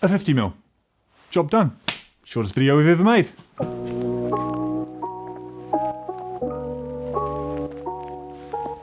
a 50mm. Job done. Shortest video we've ever made.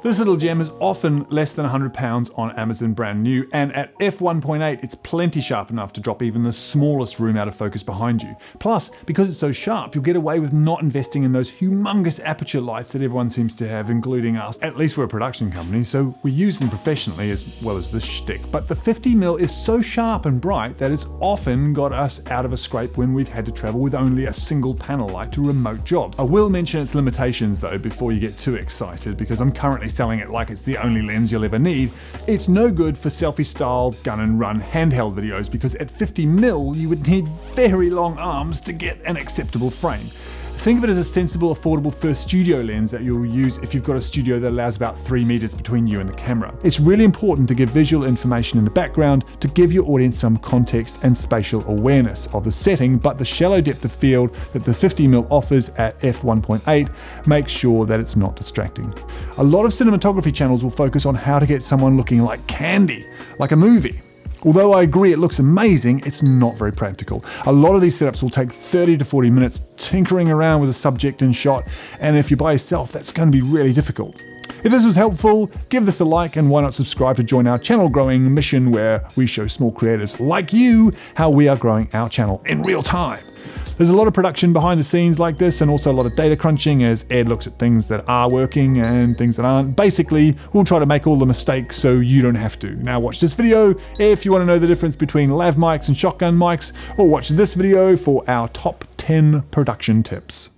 This little gem is often less than £100 on Amazon brand new, and at f1.8 it's plenty sharp enough to drop even the smallest room out of focus behind you. Plus, because it's so sharp, you'll get away with not investing in those humongous aperture lights that everyone seems to have, including us. At least we're a production company, so we use them professionally as well as this shtick. But the 50mm is so sharp and bright that it's often got us out of a scrape when we've had to travel with only a single panel light to remote jobs. I will mention its limitations though before you get too excited, because I'm currently selling it like it's the only lens you'll ever need. It's no good for selfie-style gun and run handheld videos, because at 50mm you would need very long arms to get an acceptable frame. Think of it as a sensible, affordable first studio lens that you'll use if you've got a studio that allows about 3 meters between you and the camera. It's really important to give visual information in the background to give your audience some context and spatial awareness of the setting, but the shallow depth of field that the 50mm offers at f1.8 makes sure that it's not distracting. A lot of cinematography channels will focus on how to get someone looking like candy, like a movie. Although I agree it looks amazing, it's not very practical. A lot of these setups will take 30 to 40 minutes tinkering around with a subject in shot, and if you're by yourself, that's going to be really difficult. If this was helpful, give this a like, and why not subscribe to join our channel growing mission, where we show small creators like you how we are growing our channel in real time. There's a lot of production behind the scenes like this, and also a lot of data crunching as Ed looks at things that are working and things that aren't. Basically, we'll try to make all the mistakes so you don't have to. Now watch this video if you want to know the difference between lav mics and shotgun mics, or watch this video for our top 10 production tips.